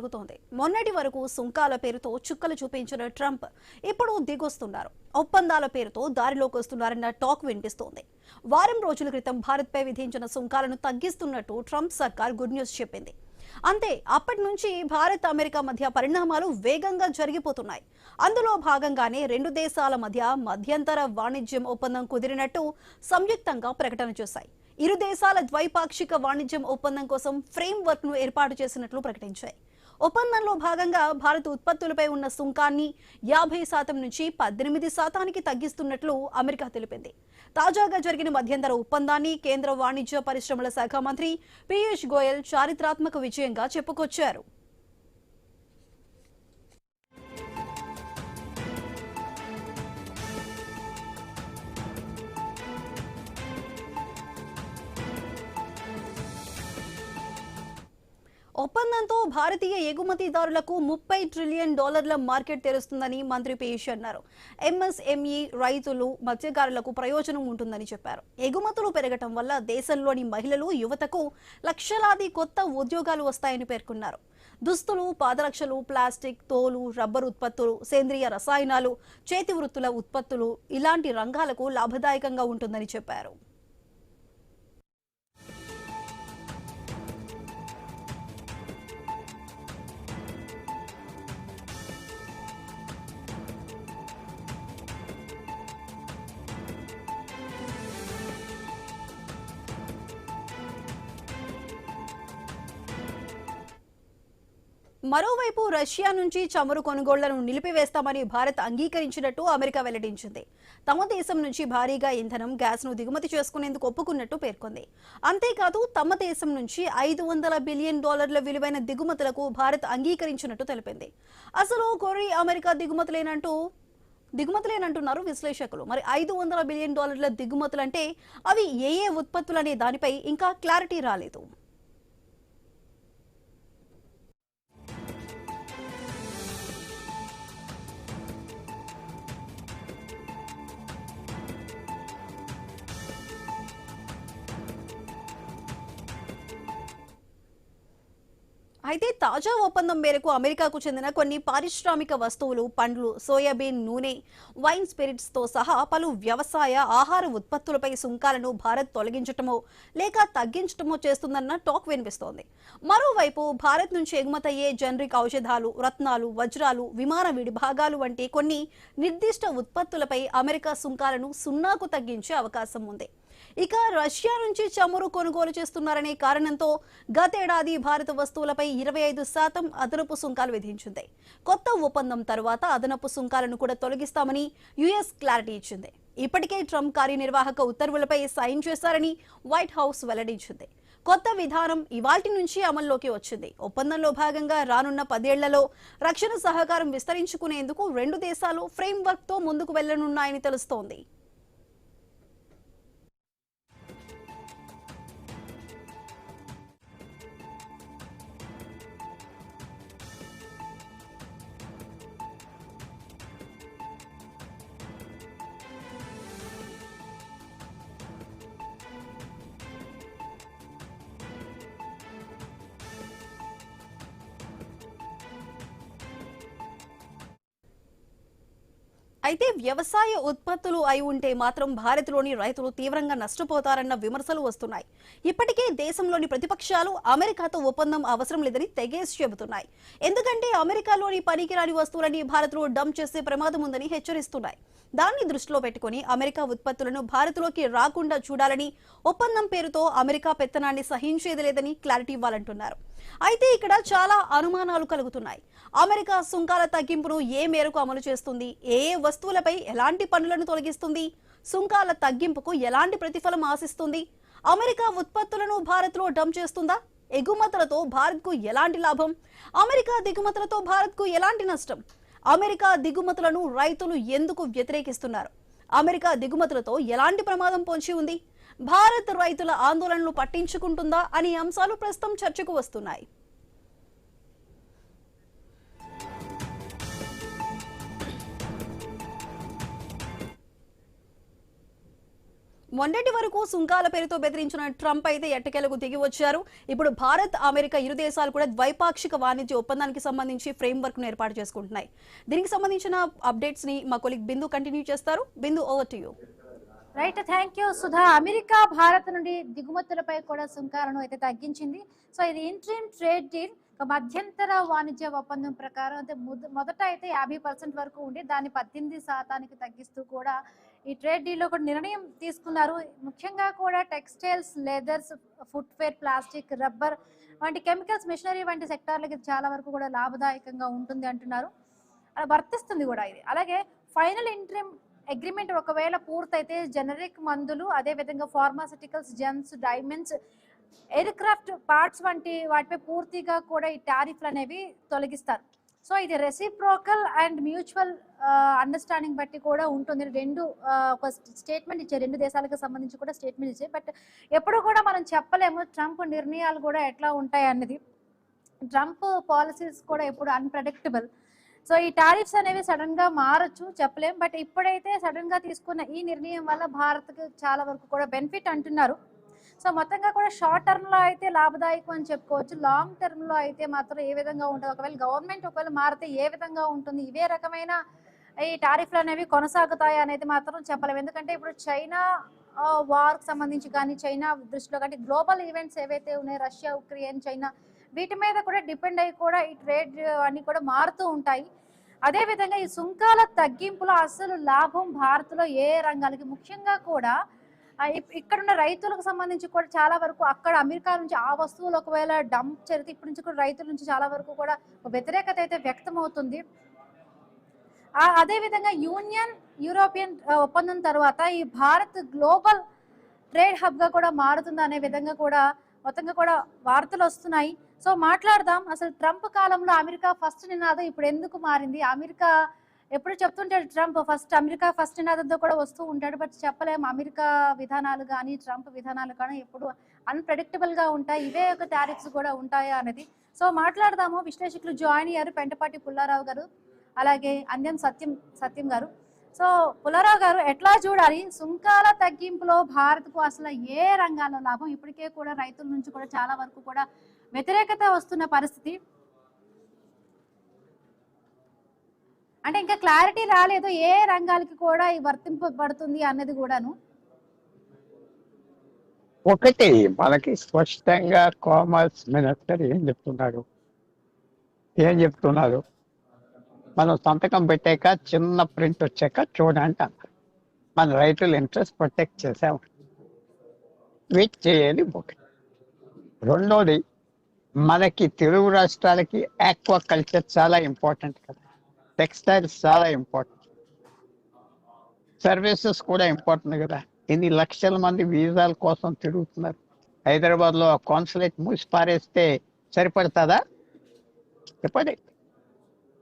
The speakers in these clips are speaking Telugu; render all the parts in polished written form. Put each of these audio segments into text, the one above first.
జరుగుతోంది. మొన్నటి వరకు సుంకాల పేరుతో చుక్కలు చూపించిన ట్రంప్ ఇప్పుడు దిగొస్తున్నారు. ఒప్పందాల పేరుతో దారిలోకి వస్తున్నారన్న టాక్ వినిపిస్తోంది. వారం రోజుల క్రితం భారత్పై విధించిన సుంకాలను తగ్గిస్తున్నట్టు ట్రంప్ సర్కార్ గుడ్ న్యూస్ చెప్పింది. అంతే, అప్పటి నుంచి భారత్ అమెరికా మధ్య పరిణామాలు వేగంగా జరిగిపోతున్నాయి. అందులో భాగంగానే రెండు దేశాల మధ్య మధ్యంతర వాణిజ్యం ఒప్పందం కుదిరినట్టు సంయుక్తంగా ప్రకటన చేశాయి. ఇరు దేశాల ద్వైపాక్షిక వాణిజ్యం ఒప్పందం కోసం ఫ్రేమ్ వర్క్ ను ఏర్పాటు చేసినట్లు ప్రకటించాయి. ఒప్పందంలో భాగంగా భారత్ ఉత్పత్తులపై ఉన్న సుంకాన్ని 50% నుంచి 18% తగ్గిస్తున్నట్లు అమెరికా తెలిపింది. తాజాగా జరిగిన మధ్యంతర ఒప్పందాన్ని కేంద్ర వాణిజ్య పరిశ్రమల శాఖ మంత్రి పీయూష్ గోయల్ చారిత్రాత్మక విజయంగా చెప్పుకొచ్చారు. ఒప్పందంతో భారతీయ ఎగుమతిదారులకు $30 ట్రిలియన్ మార్కెట్ తెరుస్తుందని మంత్రి పీయూష్ అన్నారు. ఎంఎస్ఎంఈ, రైతులు, మత్స్యకారులకు ప్రయోజనం ఉంటుందని చెప్పారు. ఎగుమతులు పెరగటం వల్ల దేశంలోని మహిళలు, యువతకు లక్షలాది కొత్త ఉద్యోగాలు వస్తాయని పేర్కొన్నారు. దుస్తులు, పాదరక్షలు, ప్లాస్టిక్, తోలు, రబ్బరు ఉత్పత్తులు, సేంద్రియ రసాయనాలు, చేతి వృత్తుల ఉత్పత్తులు ఇలాంటి రంగాలకు లాభదాయకంగా ఉంటుందని చెప్పారు. మరోవైపు రష్యా నుంచి చమురు కొనుగోళ్లను నిలిపివేస్తామని భారత్ అంగీకరించినట్టు అమెరికా వెల్లడించింది. తమ దేశం నుంచి భారీగా ఇంధనం, గ్యాస్ను దిగుమతి చేసుకునేందుకు ఒప్పుకున్నట్టు పేర్కొంది. అంతేకాదు, తమ దేశం నుంచి $500 బిలియన్ విలువైన దిగుమతులకు భారత్ అంగీకరించినట్టు తెలిపింది. అసలు కొరి అమెరికా దిగుమతులేనంటున్నారు విశ్లేషకులు. మరి $500 బిలియన్ దిగుమతులంటే అవి ఏ ఉత్పత్తులనే దానిపై ఇంకా క్లారిటీ రాలేదు. అయితే తాజా ఒప్పందం మేరకు అమెరికాకు చెందిన కొన్ని పారిశ్రామిక వస్తువులు, పండ్లు, సోయాబీన్ నూనె, వైన్, స్పిరిట్స్ తో సహా పలు వ్యవసాయ, ఆహార ఉత్పత్తులపై సుంకాలను భారత్ తొలగించటమో లేక తగ్గించటమో చేస్తుందన్న టాక్ వినిపిస్తోంది. మరోవైపు భారత్ నుంచి ఎగుమతయ్యే జనరిక్ ఔషధాలు, రత్నాలు, వజ్రాలు, విమాన విడిభాగాలు వంటి కొన్ని నిర్దిష్ట ఉత్పత్తులపై అమెరికా సుంకాలను 0కు తగ్గించే అవకాశం ఉంది. ఇక రష్యా నుంచి చమురు కొనుగోలు చేస్తున్నారనే కారణంతో గతేడాది భారత వస్తువులపై 25% అదనపు సుంకాలు విధించింది. కొత్త ఒప్పందం తర్వాత అదనపు సుంకాలను కూడా తొలగిస్తామని యుఎస్ క్లారిటీ ఇచ్చింది. ఇప్పటికే ట్రంప్ కార్యనిర్వాహక ఉత్తర్వులపై సైన్ చేశారని వైట్ హౌస్ వెల్లడించింది. కొత్త విధానం ఇవాల్టి నుంచి అమల్లోకి వచ్చింది. ఒప్పందంలో భాగంగా రానున్న 10 ఏళ్లలో రక్షణ సహకారం విస్తరించుకునేందుకు రెండు దేశాలు ఫ్రేమ్ వర్క్ తో ముందుకు వెళ్లనున్నాయని తెలుస్తోంది. అయితే వ్యవసాయ ఉత్పత్తులు అయి ఉంటే మాత్రం భారత్లోని రైతులు తీవ్రంగా నష్టపోతారన్న విమర్శలు వస్తున్నాయి. ఇప్పటికే దేశంలోని ప్రతిపక్షాలు అమెరికాతో ఒప్పందం అవసరం లేదని తెగేసి చెబుతున్నాయి. ఎందుకంటే అమెరికాలోని పనికిరాని వస్తువులని భారత్లో డంప్ చేసే ప్రమాదం ఉందని హెచ్చరిస్తున్నాయి. దాన్ని దృష్టిలో పెట్టుకుని అమెరికా ఉత్పత్తులను భారత్లోకి రాకుండా చూడాలని, ఒప్పందం పేరుతో అమెరికా పెత్తనాన్ని సహించేది లేదని క్లారిటీ ఇవ్వాలంటున్నారు. అయితే ఇక్కడ చాలా అనుమానాలు కలుగుతున్నాయి. అమెరికా సుంకాల తగ్గింపును ఏ మేరకు అమలు చేస్తుంది? ఏ వస్తువులపై ఎలాంటి పన్నులను తొలగిస్తుంది? సుంకాల తగ్గింపుకు ఎలాంటి ప్రతిఫలం ఆశిస్తుంది? అమెరికా ఉత్పత్తులను భారత్లో డంప్ చేస్తుందా? ఎగుమతులతో భారత్కు ఎలాంటి లాభం? అమెరికా దిగుమతులతో భారత్కు ఎలాంటి నష్టం? అమెరికా దిగుమతులను రైతులు ఎందుకు వ్యతిరేకిస్తున్నారు? అమెరికా దిగుమతులతో ఎలాంటి ప్రమాదం పొంచి ఉంది? భారత్ రైతుల ఆందోళనలు పట్టించుకుంటుందా అనే అంశాలు ప్రస్తుతం చర్చకు వస్తున్నాయి. మొన్నటి వరకు సుంకాల పేరుతో బెదిరించిన ట్రంప్ అయితే ఎట్టకేలకు దిగి వచ్చారు. ఇప్పుడు భారత్ అమెరికా ఇరు దేశాలు కూడా ద్వైపాక్షిక వాణిజ్య ఒప్పందానికి సంబంధించి ఫ్రేమ్ వర్క్ ను ఏర్పాటు చేసుకుంటున్నాయి. దీనికి సంబంధించిన అప్డేట్స్ ని మా కొలీగ్ బిందు కంటిన్యూ చేస్తారు. Bindu, over to you. Right, thank you Sudha. America Bharat నుండి దిగుమతులపై కూడా సుంకాలను అయితే తగ్గించింది. సో ఇది ఇంట్రీమ్ ట్రేడ్ డీల్, మధ్యంతర వాణిజ్య ఒప్పందం ప్రకారం అయితే మొదట అయితే 50% వరకు ఉండి దాన్ని 18% తగ్గిస్తూ కూడా ఈ ట్రేడ్ డీల్లో కూడా నిర్ణయం తీసుకున్నారు. ముఖ్యంగా కూడా textiles, leathers, footwear, plastic, rubber వంటి కెమికల్స్, మిషనరీ వంటి సెక్టార్లకి చాలా వరకు కూడా లాభదాయకంగా ఉంటుంది అంటున్నారు. అలా వర్తిస్తుంది కూడా ఇది. అలాగే ఫైనల్ ఇంట్రీమ్ అగ్రిమెంట్ ఒకవేళ పూర్తయితే జనరిక్ మందులు, అదేవిధంగా pharmaceuticals, gems, diamonds, aircraft parts వంటి వాటిపై పూర్తిగా కూడా ఈ టారిఫ్లు అనేవి తొలగిస్తారు. సో ఇది రెసిప్రోకల్ అండ్ మ్యూచువల్ అండర్స్టాండింగ్ బట్టి కూడా ఉంటుంది. ఒక స్టేట్మెంట్ ఇచ్చారు, రెండు దేశాలకు సంబంధించి కూడా స్టేట్మెంట్ ఇచ్చారు. బట్ ఎప్పుడు కూడా మనం చెప్పలేము ట్రంప్ నిర్ణయాలు కూడా ఎట్లా ఉంటాయి అన్నది. ట్రంప్ పాలసీస్ కూడా ఎప్పుడు అన్ప్రెడిక్టబుల్. సో ఈ టారిఫ్స్ అనేవి సడన్ గా మారచ్చు, చెప్పలేం. బట్ ఇప్పుడైతే సడన్ గా తీసుకున్న ఈ నిర్ణయం వల్ల భారత్కు చాలా వరకు కూడా బెనిఫిట్ అంటున్నారు. సో మొత్తంగా కూడా షార్ట్ టర్మ్ లో అయితే లాభదాయకం అని చెప్పుకోవచ్చు. లాంగ్ టర్మ్ లో అయితే మాత్రం ఏ విధంగా ఉంటుంది, ఒకవేళ గవర్నమెంట్ మారితే ఏ విధంగా ఉంటుంది, ఇవే రకమైన ఈ టారిఫ్లు అనేవి కొనసాగుతాయి అనేది మాత్రం చెప్పలేము. ఎందుకంటే ఇప్పుడు చైనా వార్కి సంబంధించి కానీ, చైనా దృష్టిలో కానీ గ్లోబల్ ఈవెంట్స్ ఏవైతే ఉన్నాయో, రష్యా, ఉక్రెయిన్, చైనా, వీటి మీద కూడా డిపెండ్ అయ్యి కూడా ఈ ట్రేడ్ అన్ని కూడా మారుతూ ఉంటాయి. అదేవిధంగా ఈ సుంకాల తగ్గింపులో అసలు లాభం భారత్లో ఏ రంగాలకి, ముఖ్యంగా కూడా ఇక్కడున్న రైతులకు సంబంధించి కూడా చాలా వరకు అక్కడ అమెరికా నుంచి ఆ వస్తువులు ఒకవేళ డంప్ జరిగితే ఇప్పటి నుంచి కూడా రైతుల నుంచి చాలా వరకు కూడా వ్యతిరేకత అయితే వ్యక్తం అవుతుంది. అదేవిధంగా యూరోపియన్ ఒప్పందం తర్వాత ఈ భారత్ గ్లోబల్ ట్రేడ్ హబ్ గా కూడా మారుతుంది అనే విధంగా కూడా మొత్తంగా కూడా వార్తలు వస్తున్నాయి. సో మాట్లాడదాం, అసలు ట్రంప్ కాలంలో అమెరికా ఫస్ట్ నినాదం ఇప్పుడు ఎందుకు మారింది? అమెరికా ఎప్పుడు చెప్తుంటాడు ట్రంప్ అమెరికా ఫస్ట్ నినాదంతో కూడా వస్తూ ఉంటాడు. బట్ చెప్పలేము, అమెరికా విధానాలు కానీ ట్రంప్ విధానాలు కానీ ఎప్పుడు అన్ప్రెడిక్టబుల్ గా ఉంటాయి. ఇవే ఒక టారిఫ్స్ కూడా ఉంటాయా అనేది. సో మాట్లాడదాము. విశ్లేషకులు జాయిన్ అయ్యారు, పెంటపాటి పుల్లారావు గారు, అలాగే అంద్యం సత్యం గారు. సో పుల్లారావు గారు, ఎట్లా చూడాలి సుంకాల తగ్గింపులో భారత్కు అసలు ఏ రంగాల్లో లాభం? ఇప్పటికే కూడా రైతుల నుంచి కూడా చాలా వరకు కూడా వ్యతిరేకత వస్తున్న పరిస్థితి, అంటే ఇంకా క్లారిటీ రాలేదు ఏ రంగాలకి కూడా వర్తింపబడుతుంది అన్నది కూడాను. ఒకటి మనకి స్పష్టంగా కామర్స్ మినిస్టర్ ఏం చెప్తున్నారు మనం సంతకం పెట్టాక చిన్న ప్రింట్ వచ్చాక చూడండి అన్నారు. మన రైతుల ఇంట్రెస్ట్ ప్రొటెక్ట్ చేసాము, వెయిట్ చేయాలి. ఒకటి. రెండోది, మనకి తెలుగు రాష్ట్రాలకి ఆక్వా కల్చర్ చాలా ఇంపార్టెంట్ కదా, టెక్స్టైల్స్ చాలా ఇంపార్టెంట్, సర్వీసెస్ కూడా ఇంపార్టెంట్ కదా. ఇన్ని లక్షల మంది వీసాల కోసం తిరుగుతున్నారు. హైదరాబాద్లో కాన్సులేట్ మూసి పారేస్తే సరిపడుతుందా? చెప్పండి.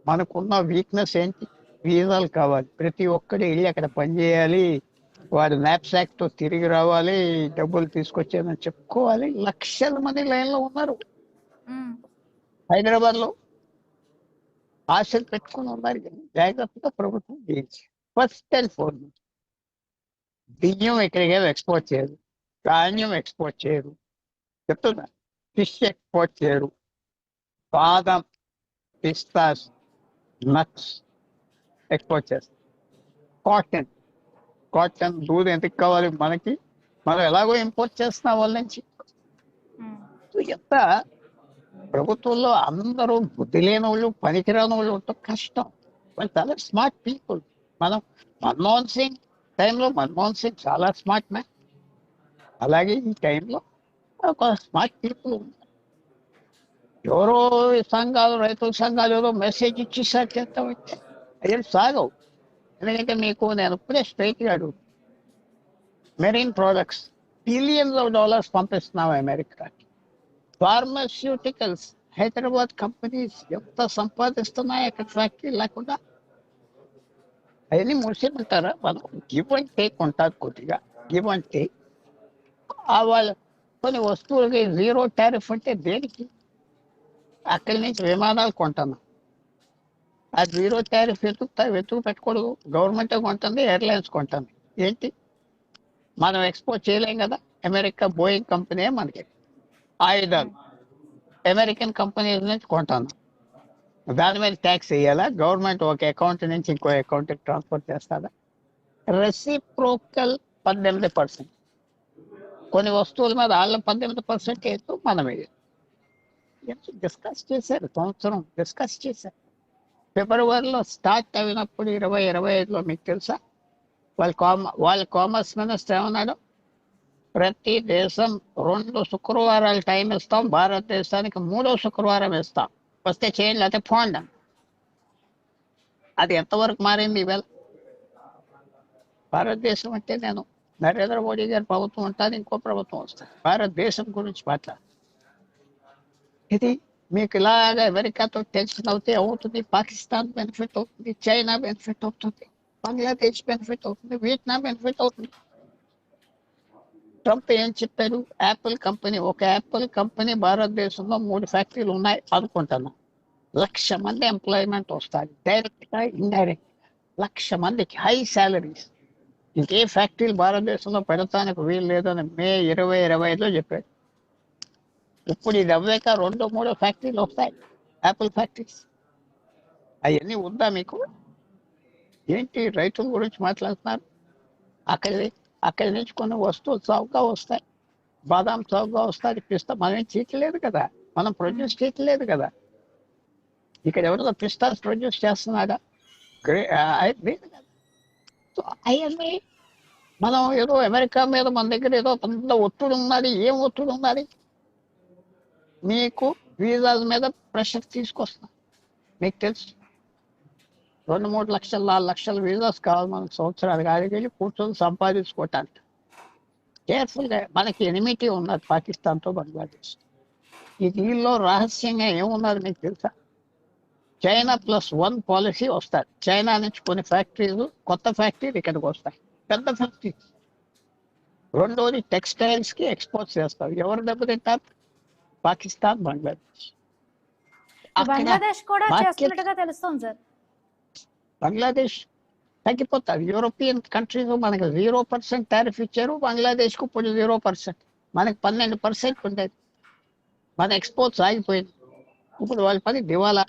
మనకున్న వీక్నెస్ ఏంటి? వీసాలు కావాలి. ప్రతి ఒక్కరు వెళ్ళి అక్కడ పనిచేయాలి, వారు న్యాప్సాక్తో తిరిగి రావాలి, డబ్బులు తీసుకొచ్చామని చెప్పుకోవాలి. లక్షల మంది లైన్లో ఉన్నారు హైదరాబాద్లో. ఆశలు పెట్టుకుని ఉన్నారు. జాగ్రత్తగా ప్రభుత్వం చేయించి ఫస్ట్ అండ్ ఫార్మోస్ట్ బియ్యం ఇక్కడికి ఎక్స్పోర్ట్ చేయరు, ధాన్యం ఎక్స్పోర్ట్ చేయరు, చెప్తున్నా, ఫిష్ ఎక్స్పోర్ట్ చేయరు, బాదం, పిస్తాస్, నట్స్ ఎక్స్పోర్ట్ చేస్తారు. కాటన్ దూద్ ఎందుకు కావాలి మనకి? మనం ఎలాగో ఇంపోర్ట్ చేస్తున్నాం వాళ్ళ నుంచి. ఎంత ప్రభుత్వంలో అందరూ బుద్ధి లేని వాళ్ళు, పనికిరాని వాళ్ళు ఉంటే కష్టం. వాళ్ళు చాలా స్మార్ట్ పీపుల్. మనం మన్మోహన్ సింగ్ టైంలో మన్మోహన్ చాలా స్మార్ట్ మ్యాన్. అలాగే ఈ టైంలో ఒక స్మార్ట్ పీపుల్ ఉన్నారు. ఎవరో సంఘాలు, రైతుల సంఘాలు ఏదో మెసేజ్ ఇచ్చేసారి చేస్తామంటే అయ్యేది సాగవు. ఎందుకంటే మీకు నేను ఇప్పుడే స్ట్రైట్గా అడుగు, మెరీన్ ప్రోడక్ట్స్ $billions పంపిస్తున్నాం అమెరికాకి. ఫార్మాస్యూటికల్స్, హైదరాబాద్ కంపెనీస్ ఎంత సంపాదిస్తున్నాయి అక్కడ ఫ్యాక్టరీ లేకుండా. అవన్నీ మూసేమంటారా? మనం గివ్ అండ్ టేక్ ఉంటుంది, కొద్దిగా గివ్ అండ్ టేక్. వాళ్ళ కొన్ని వస్తువులకి జీరో టారిఫ్ అంటే దేనికి? అక్కడి నుంచి విమానాలు కొంటున్నాం, ఆ జీరో టారిఫ్ వెతుకు పెట్టకూడదు. గవర్నమెంటే కొంటుంది, ఎయిర్లైన్స్ కొంటుంది. ఏంటి మనం ఎక్స్పోర్ట్ చేయలేం కదా. అమెరికా బోయింగ్ కంపెనీ మనకి ఆయుధాలు అమెరికన్ కంపెనీల నుంచి కొంటాను. దాని మీద ట్యాక్స్ వేయాలా? గవర్నమెంట్ ఒక అకౌంట్ నుంచి ఇంకో అకౌంట్కి ట్రాన్స్ఫర్ చేస్తారా? రెసిప్రోకల్ 18%. కొన్ని వస్తువుల మీద వాళ్ళ 18% వేస్తూ మనం వేయాలి. డిస్కస్ చేశారు, సంవత్సరం డిస్కస్ చేశారు. ఫిబ్రవరిలో స్టార్ట్ అయినప్పుడు 2025లో మీకు తెలుసా వాళ్ళ కామర్స్ మినిస్టర్ ఏమన్నాడు? ప్రతి దేశం 2 శుక్రవారాలు టైం ఇస్తాం, భారతదేశానికి 3వ శుక్రవారం ఇస్తాం, వస్తే చేయండి లేకపోతే పోండి. అది ఎంతవరకు మారింది ఈవేళ? భారతదేశం అంటే నేను నరేంద్ర మోడీ గారి ప్రభుత్వం ఉంటాను, ఇంకో ప్రభుత్వం వస్తుంది, భారతదేశం గురించి మాట్లాడు. ఇది మీకు ఇలాగ అమెరికాతో టెన్షన్ అవుతే అవుతుంది, పాకిస్తాన్ బెనిఫిట్ అవుతుంది, చైనా బెనిఫిట్ అవుతుంది, బంగ్లాదేశ్ బెనిఫిట్ అవుతుంది, వియత్నాం బెనిఫిట్ అవుతుంది. ట్రంప్ ఏం చెప్పారు? యాపిల్ కంపెనీ, ఒక యాపిల్ కంపెనీ భారతదేశంలో 3 ఫ్యాక్టరీలు ఉన్నాయి అనుకుంటున్నా, 1,00,000 మంది ఎంప్లాయ్మెంట్ వస్తారు, డైరెక్ట్ గా ఇండైరెక్ట్. 1,00,000 మందికి హై శాలరీస్. ఇంకే ఫ్యాక్టరీలు భారతదేశంలో పెడతానికి వీలు లేదని మే 2025లో చెప్పారు. ఇప్పుడు ఇది అవ్వాక 2-3 ఫ్యాక్టరీలు వస్తాయి, యాపిల్ ఫ్యాక్టరీస్. అవన్నీ ఉందా మీకు? ఏంటి రైతుల గురించి మాట్లాడుతున్నారు? అక్కడి నుంచి కొన్ని వస్తువులు చౌకగా వస్తాయి, బాదాం చౌకగా వస్తాయి, పిస్తా మనం చేయట్లేదు కదా, మనం ప్రొడ్యూస్ చేయట్లేదు కదా. ఇక్కడ ఎవరితో పిస్తాస్ ప్రొడ్యూస్ చేస్తున్నారా? లేదు కదా. సో అవన్నీ మనం ఏదో అమెరికా మీద మన దగ్గర ఏదో పెద్ద ఒత్తిడి ఉన్నది. ఏం ఒత్తిడి ఉన్నది? మీకు వీసాల మీద ప్రెషర్ తీసుకొస్తున్నా. మీకు తెలుసు 2-3 లక్షలు 4 లక్షల వీసాస్ కావాలి మనకు సంవత్సరానికి. ఆడికి వెళ్ళి కూర్చొని సంపాదించుకోవటానికి. కేర్ఫుల్గా మనకి ఎనిమిటీ ఉన్నది పాకిస్తాన్తో, బంగ్లాదేశ్. ఈ దీనిలో రహస్యంగా ఏమున్నది మీకు తెలుసా? చైనా +1 పాలసీ వస్తారు. చైనా నుంచి కొన్ని ఫ్యాక్టరీలు, కొత్త ఫ్యాక్టరీలు ఇక్కడికి వస్తాయి, పెద్ద ఫ్యాక్టరీ. రెండోది టెక్స్టైల్స్ కి ఎక్స్పోర్ట్ చేస్తారు. ఎవరు దెబ్బతింటారు? పాకిస్తాన్, బంగ్లాదేశ్. అక్కడ బంగ్లాదేశ్ కూడా మార్కెట్ చేస్తున్నట్టుగా తెలుస్తుంది సార్. బంగ్లాదేశ్ తగ్గిపోతారు. యూరోపియన్ కంట్రీస్ మనకి 0% టారిఫ్ ఇచ్చారు, బంగ్లాదేశ్ కు ఇప్పుడు 0%. మనకి 12% ఉండేది. మన ఎక్స్పోర్ట్స్ ఆగిపోయింది. ఇప్పుడు వాళ్ళ పని దివాలా.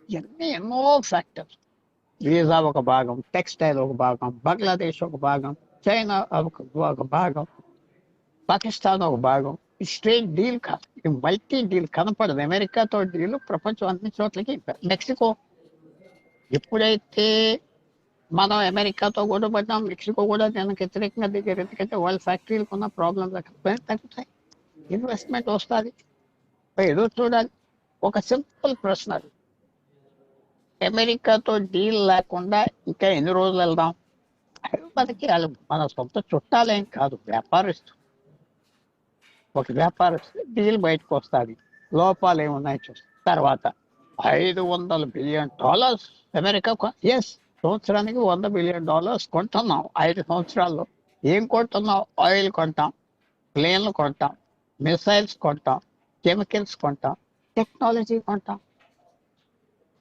ఇవన్నీ ఎన్నో ఫ్యాక్టర్స్. వీసా ఒక భాగం, టెక్స్టైల్ ఒక భాగం, బంగ్లాదేశ్ ఒక భాగం, చైనా ఒక భాగం, పాకిస్తాన్ ఒక భాగం. ఈ స్ట్రేట్ డీల్ కాదు, ఇది మల్టీ డీల్. కనపడదు. అమెరికాతో డీల్ ప్రపంచం అన్ని చోట్లకి. మెక్సికో ఎప్పుడైతే మనం అమెరికాతో కూడా పడ్డాం, మెక్సికో కూడా దానికి వ్యతిరేకంగా దిగారు. ఎందుకంటే వాళ్ళ ఫ్యాక్టరీలకు ఉన్న ప్రాబ్లం తగ్గుతాయి, ఇన్వెస్ట్మెంట్ వస్తుంది. ఎదురు చూడాలి. ఒక సింపుల్ ప్రశ్న, అమెరికాతో డీల్ లేకుండా ఇంకా ఎన్ని రోజులు వెళ్దాం? మనకి వాళ్ళు మన సొంత చుట్టాలేం కాదు, వ్యాపారస్తులు. ఒక వ్యాపారస్తు డీల్ బయటకు వస్తుంది, లోపాలు ఏమున్నాయి చూస్తాం. తర్వాత $500 బిలియన్ అమెరికా. ఎస్, సంవత్సరానికి $100 బిలియన్ కొంటున్నాం 5 సంవత్సరాల్లో. ఏం కొంటున్నాం? ఆయిల్ కొంటాం, ప్లేన్లు కొంటాం, మిసైల్స్ కొంటాం, కెమికల్స్ కొంటాం, టెక్నాలజీ కొంటాం.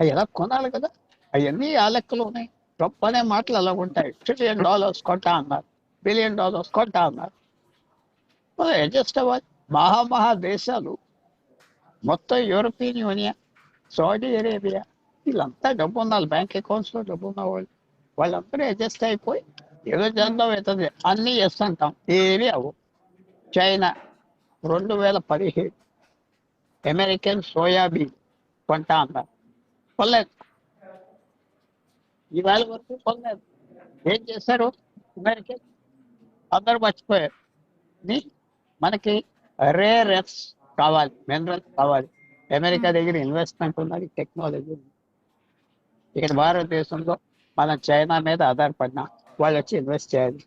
అవి ఎలా కొనాలి కదా. అవన్నీ ఆ లెక్కలు ఉన్నాయి. ట్రంప్ అనే మాటలు అలా ఉంటాయి. $1 ట్రిలియన్ కొంటా అన్నారు, $1 బిలియన్ కొంటా అన్నారు. మనం అడ్జస్ట్ అవ్వాలి. మహా దేశాలు మొత్తం, యూరోపియన్ యూనియన్, సౌదీ అరేబియా, వీళ్ళంతా డబ్బు ఉన్నారు, బ్యాంక్ అకౌంట్స్లో డబ్బు ఉన్న వాళ్ళందరూ అడ్జస్ట్ అయిపోయి ఏదో చేద్దాం అవుతుంది. అన్నీ ఎస్ అంటాం, ఏమీ అవ్వు. చైనా 2017 అమెరికన్ సోయాబీన్ కొంటా అన్నారు, కొనలేదు. ఇవాళ వరకు కొనలేదు. ఏం చేశారు అమెరికన్? అందరూ మర్చిపోయారు. మనకి రేర్ ఎర్త్స్ కావాలి, మినరల్స్ కావాలి. అమెరికా దగ్గర ఇన్వెస్ట్మెంట్ ఉన్నది, టెక్నాలజీ ఉంది. ఇక్కడ భారతదేశంలో మనం చైనా మీద ఆధారపడినా, వాళ్ళు వచ్చి ఇన్వెస్ట్ చేయాలి.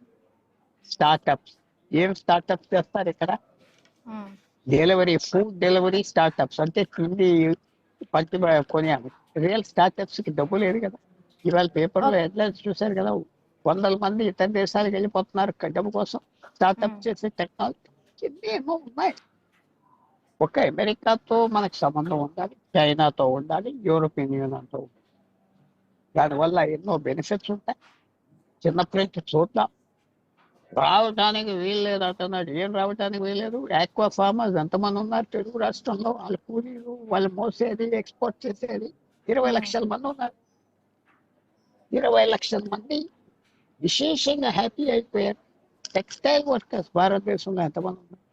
స్టార్టప్స్, ఏం స్టార్టప్స్ చేస్తారు ఇక్కడ? Delivery, food delivery startups. అంటే తిండి పంచి కొనియాలి. రియల్ స్టార్టప్స్ కి డబ్బు లేదు కదా. ఇవాళ పేపర్లో హెడ్లైన్స్ చూశారు కదా, 100 మంది ఇతర దేశాలకు వెళ్ళిపోతున్నారు డబ్బు కోసం. స్టార్టప్ చేసే టెక్నాలజీ ఏమో ఉన్నాయి. ఒక అమెరికాతో మనకు సంబంధం ఉండాలి, చైనాతో ఉండాలి, యూరోపియన్ యూనియన్తో ఉండాలి. దానివల్ల ఎన్నో బెనిఫిట్స్ ఉంటాయి. చిన్నప్పుడు చూద్దాం. రావటానికి వీల్లేదు అంటున్నాడు. ఏం రావటానికి వీల్లేదు? ఆక్వా ఫార్మర్స్ ఎంతమంది ఉన్నారు తెలుగు రాష్ట్రంలో? వాళ్ళ కూలీలు, వాళ్ళు మోసేది, ఎక్స్పోర్ట్ చేసేది 20 లక్షల మంది ఉన్నారు. 20 లక్షల మంది విశేషంగా హ్యాపీ అయిపోయారు. టెక్స్టైల్ వర్కర్స్ భారతదేశంలో ఎంతమంది ఉన్నారు?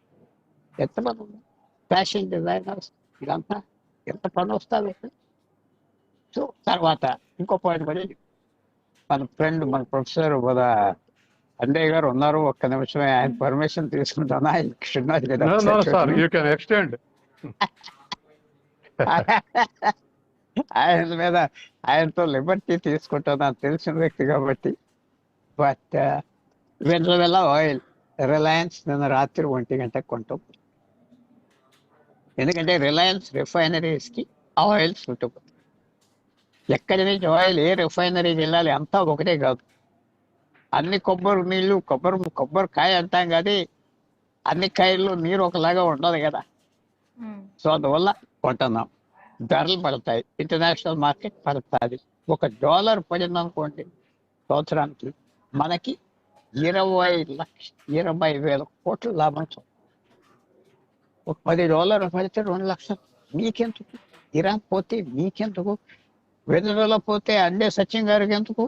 ఎంతమంది ఉన్నారు? ఫ్యాషన్ డిజైనర్స్, ఇదంతా ఎంత పని వస్తుంది. సో తర్వాత ఇంకో పాయింట్ కూడా మన ఫ్రెండ్, మన ప్రొఫెసర్ అంజయ్ గారు ఉన్నారు. ఒక్క నిమిషమే ఆయన permission తీసుకుంటానా? No, no, sir. You can extend. ఆయన మీద ఆయనతో లిబర్టీ తీసుకుంటాను, తెలిసిన వ్యక్తి కాబట్టి. బట్ వెన్నెల ఆయిల్ రిలయన్స్ నిన్న రాత్రి 1 గంటకు కొంటాం. ఎందుకంటే రిలయన్స్ రిఫైనరీస్కి ఆయిల్ చుట్టుకుంది. ఎక్కడి నుంచి ఆయిల్ ఏ రిఫైనరీకి వెళ్ళాలి అంతా ఒకటే కాదు. అన్ని కొబ్బరి నీళ్ళు, కొబ్బరికాయ అంటాం కానీ అన్ని కాయల్లో నీరు ఒకలాగా ఉండదు కదా. సో అందువల్ల కొంటున్నాం. ధరలు పడతాయి, ఇంటర్నేషనల్ మార్కెట్ పడుతుంది. $1 పడింది అనుకోండి సంవత్సరానికి, మనకి 20,000 కోట్ల లాభం. ఒక $10 పడితే 2 లక్షలు. మీకెందుకు? ఇరాన్ పోతే మీకెందుకు? వెనుజులా పోతే అండే సచిన్ గారికి ఎందుకు?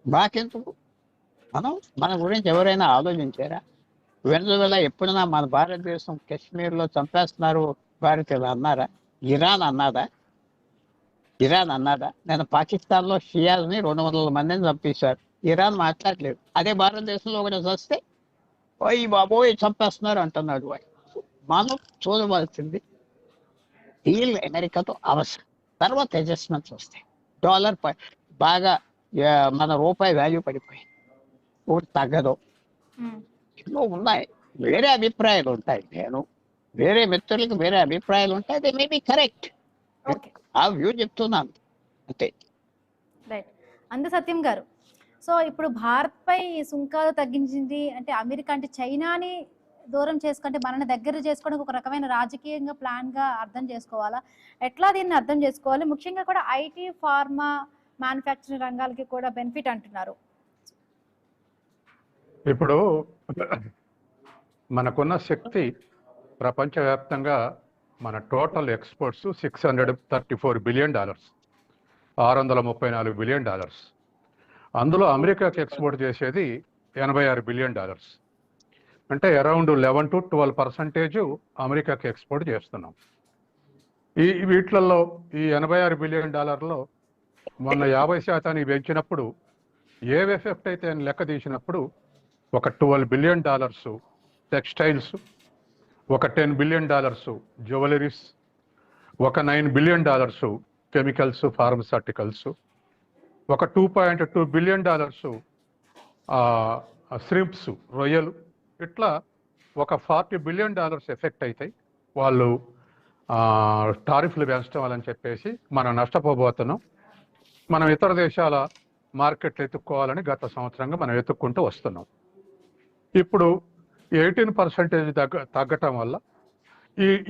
మాకెందుకు? మన గురించి ఎవరైనా ఆలోచించారా? వెనుజులా ఎప్పుడైనా మన భారతదేశం కాశ్మీర్లో చంపేస్తున్నారు భారతీయులు అన్నారా? ఇరాన్ అన్నాదా? నేను పాకిస్తాన్లో షియాల్ని 200 మందిని చంపేశారు. ఇరాన్ మాట్లాడలేదు. అదే భారతదేశంలో ఒకటి వస్తే ఓయ్ బాబోయ్ చంపేస్తున్నారు అంటున్నాడు. మనం చూడవలసింది డీల్ అమెరికాతో అవసరం. తర్వాత అడ్జస్ట్మెంట్స్ వస్తాయి. డాలర్ బాగా మన రూపాయి వాల్యూ పడిపోయింది, ఒకటి తగ్గదు. ఎన్నో ఉన్నాయి, వేరే అభిప్రాయాలు ఉంటాయి. వేరే మిత్రులకు వేరే అభిప్రాయాలు ఉంటాయి. They may be correct. ఆ వ్యూ చెప్తున్నాను అంతే. రైట్. సత్యం గారు, సో ఇప్పుడు భారత్ పై సుంకాలు తగ్గించింది అంటే అమెరికా అంటే చైనాని దూరం చేసుకుంటే మనని దగ్గర చేసుకోవడానికి ఒక రకమైన రాజకీయంగా ప్లాన్ గా అర్థం చేసుకోవాలా? ఎట్లా దీన్ని అర్థం చేసుకోవాలి? ముఖ్యంగా కూడా ఐటీ, ఫార్మా, మ్యానుఫ్యాక్చరింగ్ రంగాలకి కూడా బెనిఫిట్ అంటున్నారు. ఇప్పుడు మనకున్న శక్తి ప్రపంచవ్యాప్తంగా మన టోటల్ ఎక్స్పోర్ట్స్ $634 బిలియన్, $634 బిలియన్. అందులో అమెరికాకి ఎక్స్పోర్ట్ చేసేది $86 బిలియన్. అంటే అరౌండ్ 11 to 12% అమెరికాకి ఎక్స్పోర్ట్ చేస్తున్నాం. వీటిలలో ఈ $86 బిలియన్ మొన్న 50% పెంచినప్పుడు ఏ ఎఫెక్ట్ అయితే లెక్క తీసినప్పుడు ఒక $12 బిలియన్ టెక్స్టైల్స్, ఒక $10 బిలియన్ జ్యువెలరీస్, ఒక $9 బిలియన్ కెమికల్స్, ఫార్మస్యూటికల్స్, ఒక $2.2 బిలియన్ శ్రింప్స్, రొయ్యలు, ఇట్లా ఒక $40 బిలియన్ ఎఫెక్ట్ అవుతాయి. వాళ్ళు టారిఫ్లు పెంచడం అని చెప్పేసి మనం నష్టపోబోతున్నాం. మనం ఇతర దేశాల మార్కెట్లు ఎత్తుక్కోవాలని గత సంవత్సరంగా మనం ఎత్తుక్కుంటూ వస్తున్నాం. ఇప్పుడు 18% తగ్గటం వల్ల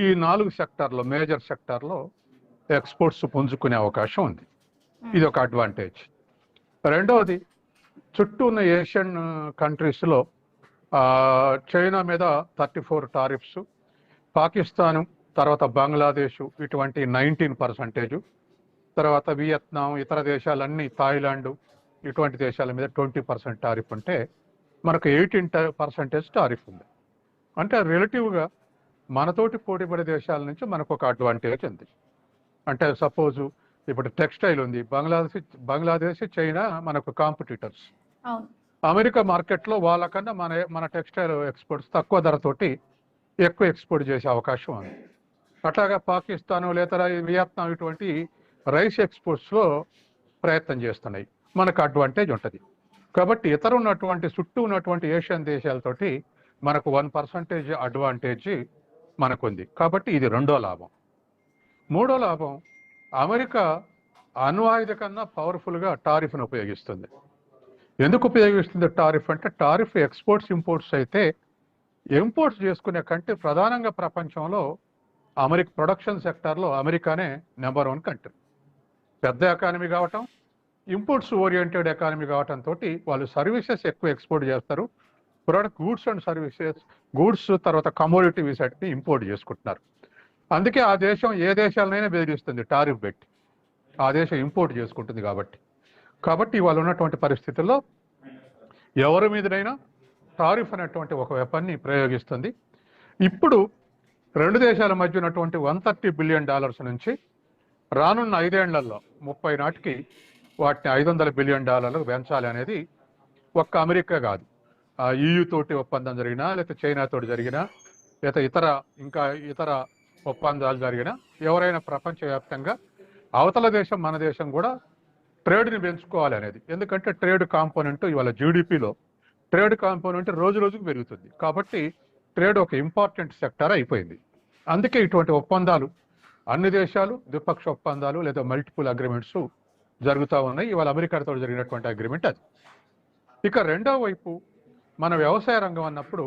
ఈ 4 సెక్టార్లో, మేజర్ సెక్టార్లో ఎక్స్పోర్ట్స్ పుంజుకునే అవకాశం ఉంది. ఇది ఒక అడ్వాంటేజ్. రెండవది, చుట్టూ ఉన్న ఏషియన్ కంట్రీస్లో చైనా మీద 34 టారిఫ్స్, పాకిస్తాను, తర్వాత బంగ్లాదేశ్ ఇటువంటి 19%, తర్వాత వియత్నాం, ఇతర దేశాలన్నీ, థాయిలాండ్ ఇటువంటి దేశాల మీద 20% టారిఫ్ ఉంటే మనకు 18% టారిఫ్ ఉంది. అంటే రిలేటివ్గా మనతోటి పోటీపడే దేశాల నుంచి మనకు ఒక అడ్వాంటేజ్ ఉంది. అంటే సపోజు ఇప్పుడు టెక్స్టైల్ ఉంది, బంగ్లాదేశ్, చైనా మనకు కాంపిటీటర్స్. అమెరికా మార్కెట్లో వాళ్ళకన్నా మన టెక్స్టైల్ ఎక్స్పోర్ట్స్ తక్కువ ధరతోటి ఎక్కువ ఎక్స్పోర్ట్ చేసే అవకాశం ఉంది. అట్లాగా పాకిస్తాను లేదా వియత్నాం ఇటువంటి రైస్ ఎక్స్పోర్ట్స్లో ప్రయత్నం చేస్తున్నాయి. మనకు అడ్వాంటేజ్ ఉంటుంది. కాబట్టి చుట్టూ ఉన్నటువంటి ఏషియన్ దేశాలతోటి మనకు 1% అడ్వాంటేజ్ మనకుంది. కాబట్టి ఇది రెండో లాభం. మూడో లాభం, అమెరికా అణ్వాయుధ కన్నా పవర్ఫుల్గా టారిఫ్ను ఉపయోగిస్తుంది. ఎందుకు ఉపయోగిస్తుంది టారిఫ్ అంటే, టారిఫ్ ఎక్స్పోర్ట్స్, ఇంపోర్ట్స్ అయితే ఇంపోర్ట్స్ చేసుకునే కంటే ప్రధానంగా ప్రపంచంలో ప్రొడక్షన్ సెక్టార్లో అమెరికానే నెంబర్ 1 కంట్రీ. పెద్ద ఎకానమీ కావటం, ఇంపోర్ట్స్ ఓరియంటెడ్ ఎకానమీ కావటంతో వాళ్ళు సర్వీసెస్ ఎక్కువ ఎక్స్పోర్ట్ చేస్తారు, గూడ్స్ అండ్ సర్వీసెస్, గూడ్స్ తర్వాత కమోడిటీ వీసాటిని ఇంపోర్ట్ చేసుకుంటున్నారు. అందుకే ఆ దేశం ఏ దేశాలనైనా బెదిరిస్తుంది టారిఫ్ పెట్టి, ఆ దేశం ఇంపోర్ట్ చేసుకుంటుంది కాబట్టి ఇవాళ ఉన్నటువంటి పరిస్థితుల్లో ఎవరి మీదనైనా టారిఫ్ అనేటువంటి ఒక వెపన్ని ప్రయోగిస్తుంది. ఇప్పుడు రెండు దేశాల మధ్య ఉన్నటువంటి $130 బిలియన్ నుంచి రానున్న 5 ఏళ్లలో 30 నాటికి వాటిని $500 బిలియన్ పెంచాలి అనేది ఒక్క అమెరికా కాదు, EU తోటి ఒప్పందం జరిగినా, లేకపోతే చైనా తోటి జరిగినా, లేదా ఇతర ఒప్పందాలు జరిగినా, ఎవరైనా ప్రపంచవ్యాప్తంగా అవతల దేశం మన దేశం కూడా ట్రేడ్ని పెంచుకోవాలి అనేది. ఎందుకంటే ట్రేడ్ కాంపోనెంట్ ఇవాళ జీడిపిలో ట్రేడ్ కాంపోనెంట్ రోజు రోజుకు పెరుగుతుంది. కాబట్టి ట్రేడ్ ఒక ఇంపార్టెంట్ సెక్టర్ అయిపోయింది. అందుకే ఇటువంటి ఒప్పందాలు అన్ని దేశాలు ద్విపక్ష ఒప్పందాలు లేదా మల్టిపుల్ అగ్రిమెంట్స్ జరుగుతూ ఉన్నాయి. ఇవాళ అమెరికాతో జరిగినటువంటి అగ్రిమెంట్ అది. ఇక రెండో వైపు మన వ్యవసాయ రంగం అన్నప్పుడు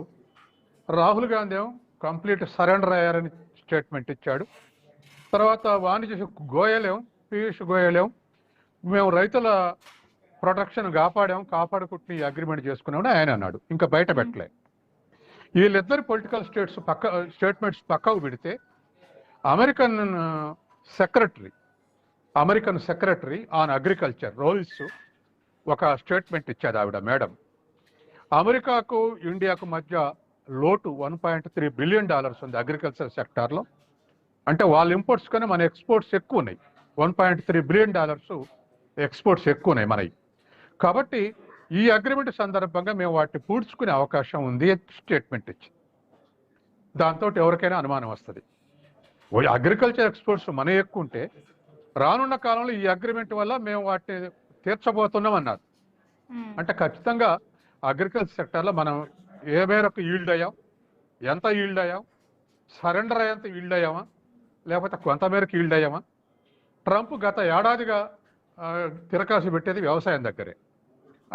రాహుల్ గాంధీ ఏమో కంప్లీట్ సరెండర్ అయ్యారని స్టేట్మెంట్ ఇచ్చాడు. తర్వాత వాణిజ్య పీయూష్ గోయల్ ఏమో మేము రైతుల ప్రొటెక్షన్ కాపాడుకుంటున్న ఈ అగ్రిమెంట్ చేసుకున్నామని ఆయన అన్నాడు. ఇంకా బయట పెట్టలే. వీళ్ళిద్దరు పొలిటికల్ స్టేట్మెంట్స్ పక్కకు పెడితే అమెరికన్ సెక్రటరీ ఆన్ అగ్రికల్చర్ రోల్స్ ఒక స్టేట్మెంట్ ఇచ్చారు. ఆవిడ మేడం, అమెరికాకు ఇండియాకు మధ్య లోటు $1.3 బిలియన్ ఉంది అగ్రికల్చర్ సెక్టార్లో. అంటే వాళ్ళ ఇంపోర్ట్స్ కన్నా మన ఎక్స్పోర్ట్స్ ఎక్కువ ఉన్నాయి. $1.3 బిలియన్ ఎక్స్పోర్ట్స్ ఎక్కువ ఉన్నాయి మనవి. కాబట్టి ఈ అగ్రిమెంట్ సందర్భంగా మేము వాటిని పూడ్చుకునే అవకాశం ఉంది స్టేట్మెంట్ ఇచ్చి, దాంతో ఎవరికైనా అనుమానం వస్తుంది. అగ్రికల్చర్ ఎక్స్పోర్ట్స్ మన ఎక్కువ ఉంటే రానున్న కాలంలో ఈ అగ్రిమెంట్ వల్ల మేము వాటిని తీర్చబోతున్నాం అన్నారు. అంటే ఖచ్చితంగా అగ్రికల్చర్ సెక్టర్లో మనం ఏ మేరకు ఈల్డ్ అయ్యాం, ఎంత ఈల్డ్ అయ్యాం, సరెండర్ అయ్యేంత ఈల్డ్ అయ్యామా, లేకపోతే కొంతమేరకు ఈల్డ్ అయ్యామా. ట్రంప్ గత ఏడాదిగా తిరకాసు పెట్టేది వ్యవసాయం దగ్గరే.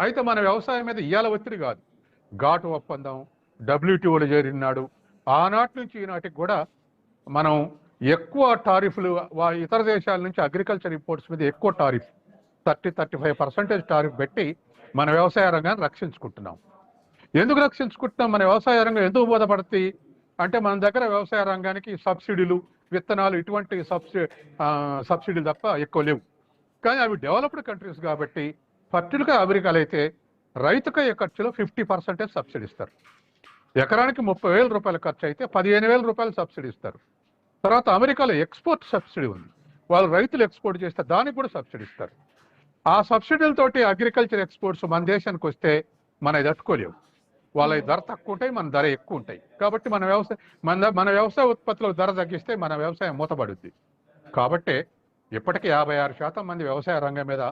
అయితే మన వ్యవసాయం మీద ఇయ్యాల ఒత్తిడి కాదు, ఘాటు ఒప్పందం, WTOలో చేరినాడు. ఆనాటి నుంచి ఈనాటికి కూడా మనం ఎక్కువ టారిఫ్లు ఇతర దేశాల నుంచి అగ్రికల్చర్ ఇంపోర్ట్స్ మీద ఎక్కువ టారిఫ్ 30-35% టారిఫ్ పెట్టి మన వ్యవసాయ రంగాన్ని రక్షించుకుంటున్నాం. ఎందుకు రక్షించుకుంటున్నాం? మన వ్యవసాయ రంగం ఎందుకు బోధపడుతుంది అంటే మన దగ్గర వ్యవసాయ రంగానికి సబ్సిడీలు, విత్తనాలు ఇటువంటి సబ్సిడీలు తప్ప ఎక్కువ లేవు. కానీ అవి డెవలప్డ్ కంట్రీస్ కాబట్టి, పర్టికులర్గా అమెరికాలో అయితే రైతుకు ఖర్చులో 50% సబ్సిడీ ఇస్తారు. ఎకరానికి ₹30,000 ఖర్చు అయితే ₹15,000 సబ్సిడీ ఇస్తారు. తర్వాత అమెరికాలో ఎక్స్పోర్ట్ సబ్సిడీ ఉంది, వాళ్ళు రైతులు ఎక్స్పోర్ట్ చేస్తే దానికి కూడా సబ్సిడీ ఇస్తారు. ఆ సబ్సిడీలతోటి అగ్రికల్చర్ ఎక్స్పోర్ట్స్ మన దేశానికి వస్తే మన తట్టుకోలేవు. వాళ్ళ ధర తక్కువ ఉంటాయి, మన ధర ఎక్కువ ఉంటాయి. కాబట్టి మన వ్యవసాయ ఉత్పత్తులకు ధర తగ్గిస్తే మన వ్యవసాయం మూతపడుద్ది. కాబట్టి ఇప్పటికీ 56% మంది వ్యవసాయ రంగం మీద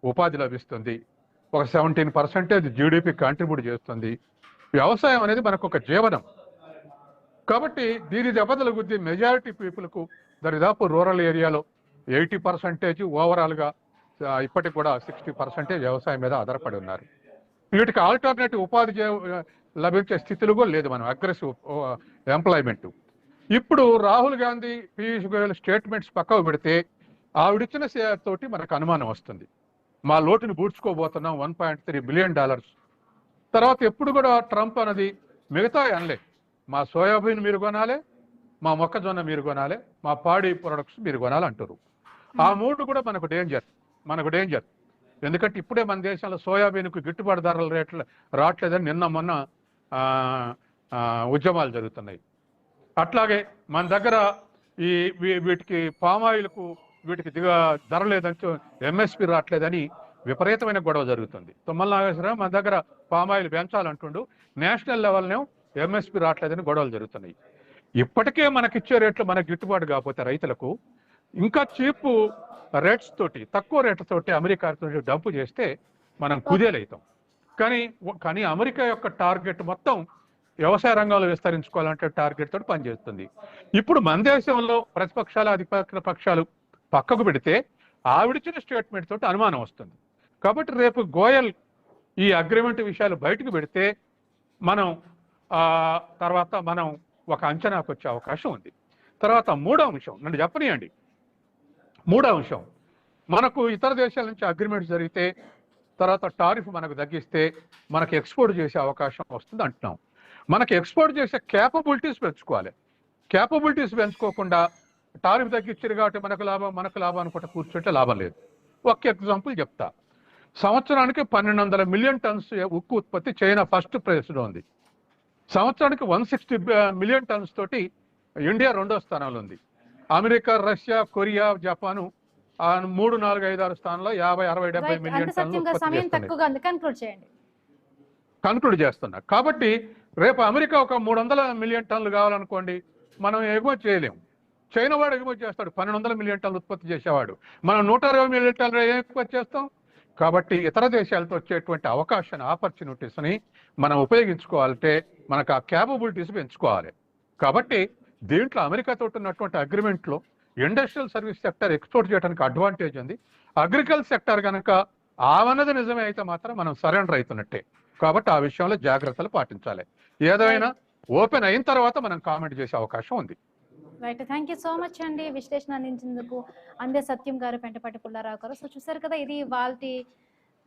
ఉపాధి లభిస్తుంది. ఒక 17% జీడిపి కాంట్రిబ్యూట్ చేస్తుంది. వ్యవసాయం అనేది మనకు ఒక జీవనం. కాబట్టి దీని దెబ్బతలుగుద్ది మెజారిటీ పీపుల్కు. దరిదాపు రూరల్ ఏరియాలో 80% ఓవరాల్గా ఇప్పటికి కూడా 60% వ్యవసాయం మీద ఆధారపడి ఉన్నారు. వీటికి ఆల్టర్నేటివ్ ఉపాధి లభించే స్థితిలో కూడా లేదు మనం అగ్రెసివ్ ఎంప్లాయ్మెంట్. ఇప్పుడు రాహుల్ గాంధీ, పీయూష్ గోయల్ స్టేట్మెంట్స్ పక్కకు పెడితే ఆవిడిచ్చిన తోటి మనకు అనుమానం వస్తుంది. మా లోటుని పూడ్చుకోబోతున్నాం $1.3 బిలియన్. తర్వాత ఎప్పుడు కూడా ట్రంప్ అన్నది మిగతా అనలే, మా సోయాబీన్ మీరు కొనాలి, మా మొక్కజొన్న మీరు కొనాలి, మా పాడి ప్రొడక్ట్స్ మీరు కొనాలి అంటారు. ఆ మూడు కూడా మనకు డేంజర్. ఎందుకంటే ఇప్పుడే మన దేశంలో సోయాబీన్కు గిట్టుబాటు ధరల రేట్లు రావట్లేదని నిన్న మొన్న ఉద్యమాలు జరుగుతున్నాయి. అట్లాగే మన దగ్గర వీటికి పామాయిల్కు వీటికి ధర లేదని MSP రావట్లేదని విపరీతమైన గొడవ జరుగుతుంది. తుమ్మల నాగేశ్వరరావు మన దగ్గర పామాయిల్ పెంచాలంటుండు, నేషనల్ లెవెల్నే MSP రావట్లేదని గొడవలు జరుగుతున్నాయి. ఇప్పటికే మనకిచ్చే రేట్లు మనకు గిట్టుబాటు కాకపోతే రైతులకు ఇంకా చీప్ రేట్స్ తోటి, తక్కువ రేట్లతోటి అమెరికా తోటి డంపు చేస్తే మనం కుదేలవుతాం. కానీ అమెరికా యొక్క టార్గెట్ మొత్తం వ్యవసాయ రంగంలో విస్తరించుకోవాలంటే టార్గెట్ తోటి పనిచేస్తుంది. ఇప్పుడు మన దేశంలో ప్రతిపక్షాలు, అధికార పక్షాలు పక్కకు పెడితే ఆవిడిచ్చిన స్టేట్మెంట్ తోటి అనుమానం వస్తుంది. కాబట్టి రేపు గోయల్ ఈ అగ్రిమెంట్ విషయాలు బయటకు పెడితే తర్వాత మనం ఒక అంచనాకు వచ్చే అవకాశం ఉంది. తర్వాత మూడో అంశం నన్ను చెప్పనియండి. మూడో అంశం, మనకు ఇతర దేశాల నుంచి అగ్రిమెంట్స్ జరిగితే తర్వాత టారిఫ్ మనకు తగ్గిస్తే మనకి ఎక్స్పోర్ట్ చేసే అవకాశం వస్తుంది అంటున్నాం. మనకి ఎక్స్పోర్ట్ చేసే క్యాపబిలిటీస్ పెంచుకోవాలి. క్యాపబిలిటీస్ పెంచుకోకుండా టారిఫ్ తగ్గించారు కాబట్టి మనకు లాభం అనుకుంటే కూర్చుంటే లాభం లేదు. ఒక ఎగ్జాంపుల్ చెప్తా. సంవత్సరానికి 1200 మిలియన్ టన్స్ ఉక్కు ఉత్పత్తి చైనా ఫస్ట్ ప్లేస్లో ఉంది. సంవత్సరానికి 160 మిలియన్ టన్స్ తోటి ఇండియా 2వ స్థానంలో ఉంది. అమెరికా, రష్యా, కొరియా, జపాను 3, 4, 5, 6 స్థానంలో 50, 60, 70 మిలియన్ టన్నులు కన్క్లూడ్ చేస్తున్నా. కాబట్టి రేపు అమెరికా ఒక 300 మిలియన్ టన్నులు కావాలనుకోండి, మనం ఎగుమతి చేయలేము. చైనా వాడు ఎగుమతి చేస్తాడు 1200 మిలియన్ టన్నులు ఉత్పత్తి చేసేవాడు, మనం 120 మిలియన్ టన్నులు ఎగుమతి చేస్తాం. కాబట్టి ఇతర దేశాలతో వచ్చేటువంటి ఆపర్చునిటీస్ని మనం ఉపయోగించుకోవాలంటే మనకు ఆ క్యాపబిలిటీస్ పెంచుకోవాలి. కాబట్టి దీంట్లో అమెరికాతో ఉన్నటువంటి అగ్రిమెంట్లో ఇండస్ట్రియల్ సర్వీస్ సెక్టర్ ఎక్స్పోర్ట్ చేయడానికి అడ్వాంటేజ్ ఉంది. అగ్రికల్చర్ సెక్టర్ కనుక ఆవన్నది నిజమే అయితే మాత్రం మనం సరెండర్ అవుతున్నట్టే. కాబట్టి ఆ విషయంలో జాగ్రత్తలు పాటించాలి. ఏదైనా ఓపెన్ అయిన తర్వాత మనం కామెంట్ చేసే అవకాశం ఉంది. Right, thank you so much అండి విశ్లేషణ అందించేందుకు అందే సత్యం గారు, పెంటపాటి పుల్లారావు గారు. సో చూసారు కదా, ఇది వాళ్ళ